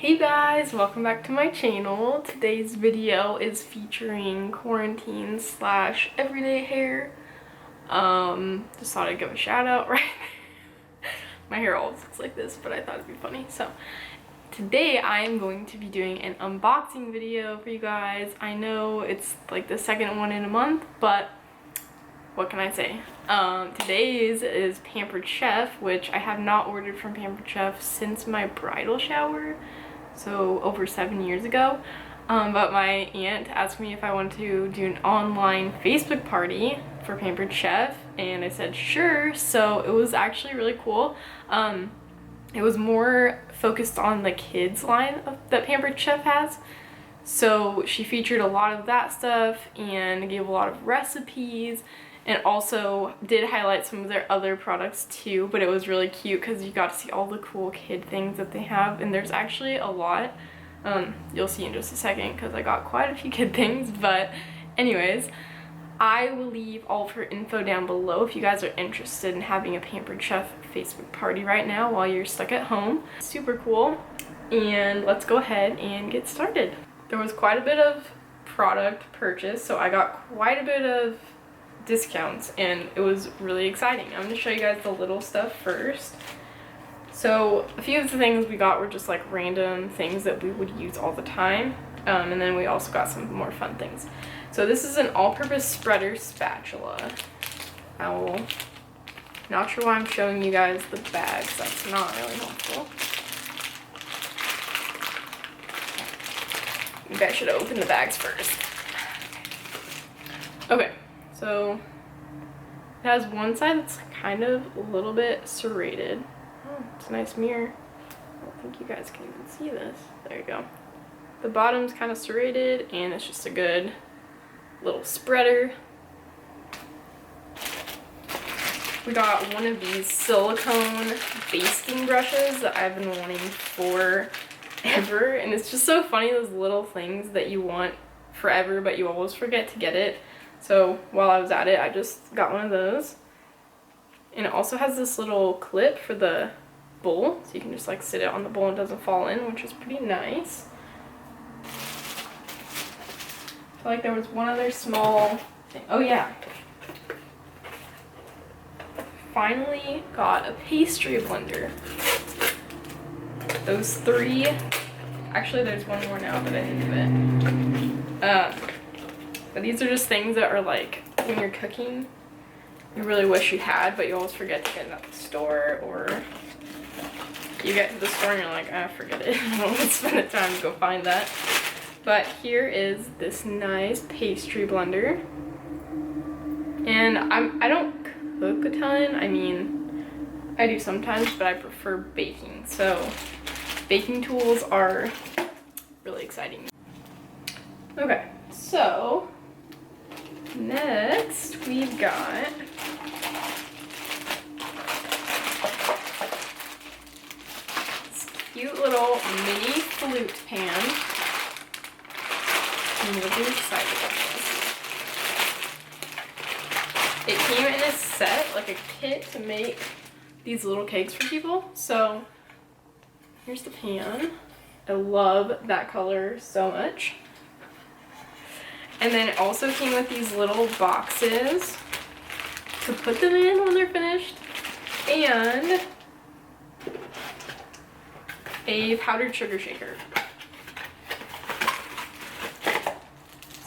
Hey guys, welcome back to my channel. Today's video is featuring quarantine slash everyday hair. Just thought I'd give a shout out, right? My hair always looks like this, but I thought it'd be funny. So today I am going to be doing an unboxing video for you guys. I know it's like the second one in a month, but what can I say? Today's is Pampered Chef, which I have not ordered from Pampered Chef since my bridal shower, so over 7 years ago. But my aunt asked me if I wanted to do an online Facebook party for Pampered Chef, and I said sure. So it was actually really cool. It was more focused on the kids line that Pampered Chef has. So she featured a lot of that stuff and gave a lot of recipes, and also did highlight some of their other products too. But it was really cute because you got to see all the cool kid things that they have, and there's actually a lot. You'll see in just a second because I got quite a few kid things. But anyways, I will leave all of her info down below if you guys are interested in having a Pampered Chef Facebook party right now while you're stuck at home. Super cool. And let's go ahead and get started. There was quite a bit of product purchase, so I got quite a bit of discounts, and it was really exciting. I'm going to show you guys the little stuff first. So a few of the things we got were just like random things that we would use all the time, and then we also got some more fun things. So this is an all-purpose spreader spatula. Not sure why I'm showing you guys the bags. That's not really helpful. You guys should open the bags first. Okay, so it has one side that's kind of a little bit serrated. Oh, it's a nice mirror. I don't think you guys can even see this. There you go. The bottom's kind of serrated, and it's just a good little spreader. We got one of these silicone basting brushes that I've been wanting forever, and it's just so funny, those little things that you want forever but you always forget to get it. So while I was at it, I just got one of those. And it also has this little clip for the bowl, so you can just like sit it on the bowl and it doesn't fall in, which is pretty nice. I feel like there was one other small thing. Oh yeah. Finally got a pastry blender. Those three, actually there's one more now that I think of it. But these are just things that are like, when you're cooking, you really wish you had, but you always forget to get it at the store, or you get to the store and you're like, ah, forget it. I don't want to spend the time to go find that. But here is this nice pastry blender. And I don't cook a ton. I mean, I do sometimes, but I prefer baking. So baking tools are really exciting. Okay, so next we've got this cute little mini flute pan. I'm really excited about this. It came in a set, like a kit to make these little cakes for people. So here's the pan. I love that color so much. And then it also came with these little boxes to put them in when they're finished, and a powdered sugar shaker.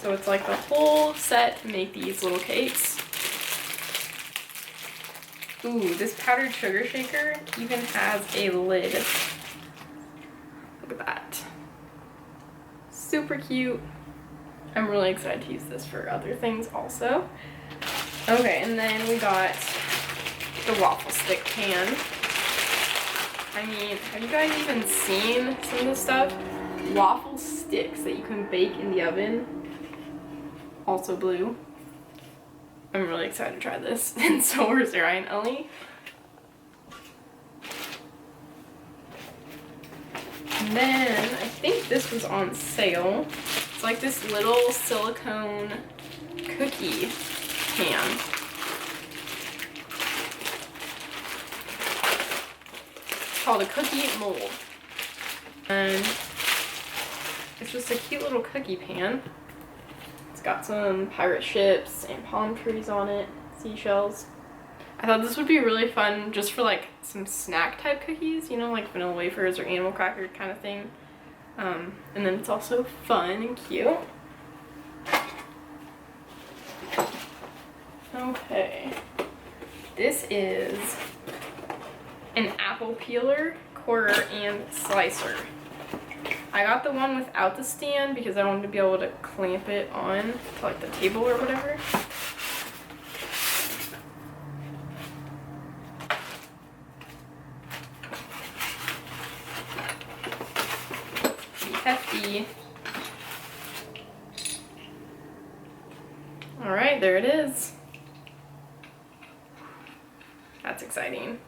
So it's like the whole set to make these little cakes. Ooh, this powdered sugar shaker even has a lid. Look at that. Super cute. I'm really excited to use this for other things also. Okay, and then we got the waffle stick pan. I mean, have you guys even seen some of this stuff? Waffle sticks that you can bake in the oven. Also blue. I'm really excited to try this, and so are Sarah and Ellie. And then I think this was on sale. It's like this little silicone cookie pan. It's called a cookie mold. And just a cute little cookie pan. It's got some pirate ships and palm trees on it, seashells. I thought this would be really fun just for like some snack type cookies, you know, like vanilla wafers or animal cracker kind of thing. And then it's also fun and cute. Okay, this is an apple peeler, corer, and slicer. I got the one without the stand because I wanted to be able to clamp it on to like the table or whatever. Hefty. All right, there it is. That's exciting.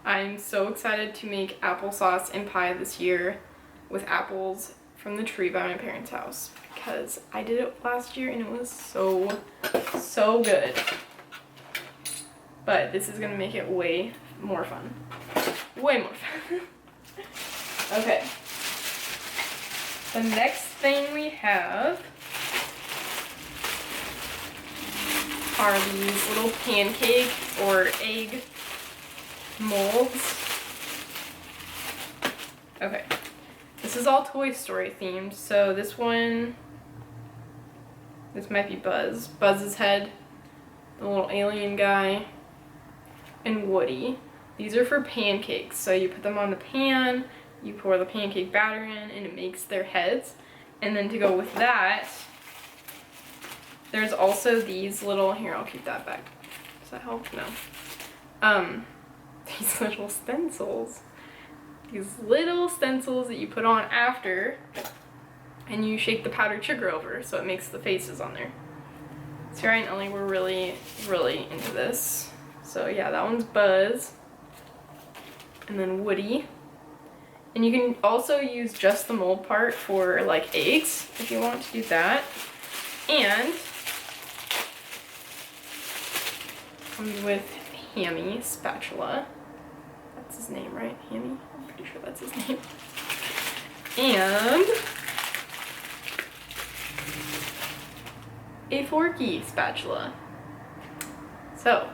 I'm so excited to make applesauce and pie this year with apples from the tree by my parents' house because I did it last year and it was so good. But this is gonna make it way more fun. Way more fun. Okay. The next thing we have are these little pancake or egg molds. Okay, this is all Toy Story themed. So this one, this might be Buzz. Buzz's head, the little alien guy, and Woody. These are for pancakes. So you put them on the pan, you pour the pancake batter in, and it makes their heads. And then to go with that, there's also these little, here, I'll keep that back. Does that help? No. These little stencils. These little stencils that you put on after, and you shake the powdered sugar over so it makes the faces on there. Sarah and Ellie were really into this. So yeah, that one's Buzz. And then Woody. And you can also use just the mold part for like eggs if you want to do that. And comes with Hammy spatula. That's his name, right? Hammy? I'm pretty sure that's his name. And a forky spatula. So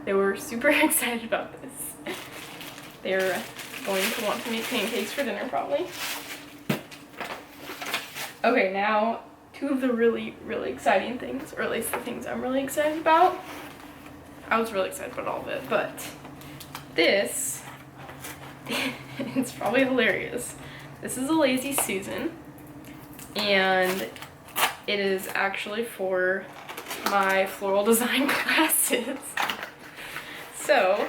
they were super excited about this. They're going to want to make pancakes for dinner probably. Okay, now two of the really exciting things, or at least the things I'm really excited about. I was really excited about all of it, but this, it's probably hilarious. This is a Lazy Susan, and it is actually for my floral design classes. So,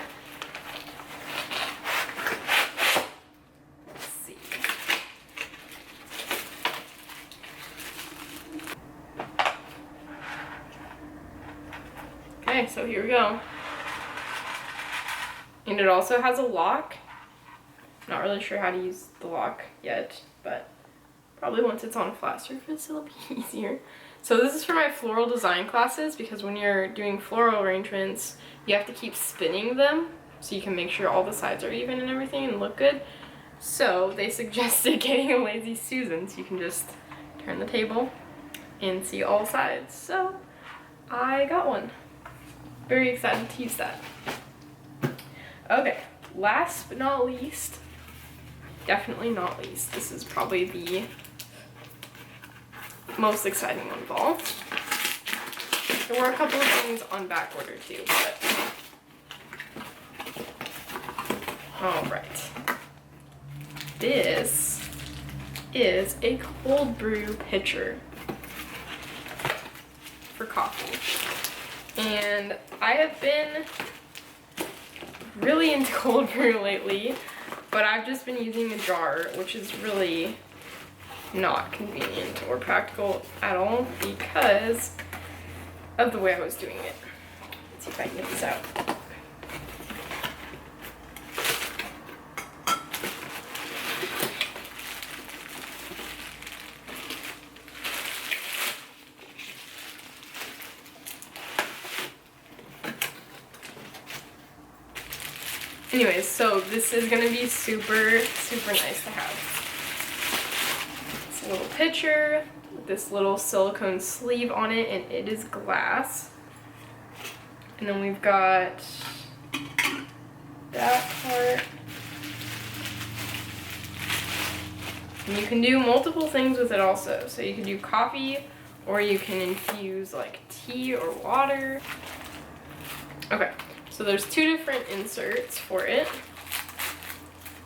let's see. Okay, so here we go. And it also has a lock. Not really sure how to use the lock yet, but probably once it's on a flat surface it'll be easier. So this is for my floral design classes because when you're doing floral arrangements, you have to keep spinning them so you can make sure all the sides are even and everything and look good. So they suggested getting a Lazy Susan so you can just turn the table and see all sides. So I got one. Very excited to use that. Okay, last but not least, definitely not least, this is probably the most exciting one of all. There were a couple of things on back order too, but alright. This is a cold brew pitcher for coffee. And I have been really into cold brew lately, but I've just been using a jar, which is really not convenient or practical at all because of the way I was doing it. Let's see if I can get this out. Anyways, so this is gonna be super nice to have. So little pitcher with this little silicone sleeve on it, and it is glass. And then we've got that part. And you can do multiple things with it also. So you can do coffee, or you can infuse like tea or water. Okay, so there's two different inserts for it.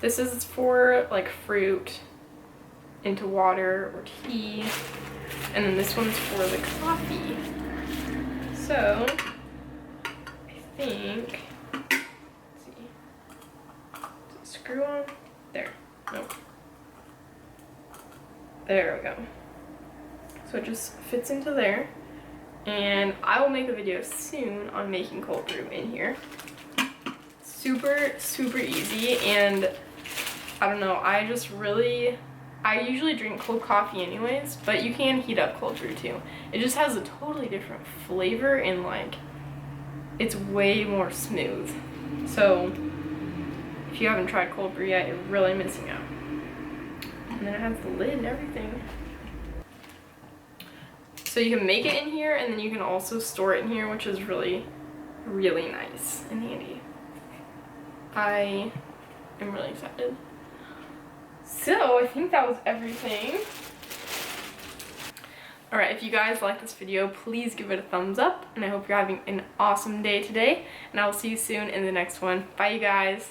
This is for like fruit into water or tea, and then this one's for the coffee. So I think, let's see, does it screw on? There, nope. There we go. So it just fits into there, and I will make a video soon on making cold brew in here. Super, super easy, and I don't know, I usually drink cold coffee anyways, but you can heat up cold brew too. It just has a totally different flavor, and like, it's way more smooth. So if you haven't tried cold brew yet, you're really missing out. And then it has the lid and everything. So you can make it in here, and then you can also store it in here, which is really, really nice and handy. I am really excited. So I think that was everything. Alright, if you guys like this video, please give it a thumbs up, and I hope you're having an awesome day today, and I will see you soon in the next one. Bye, you guys.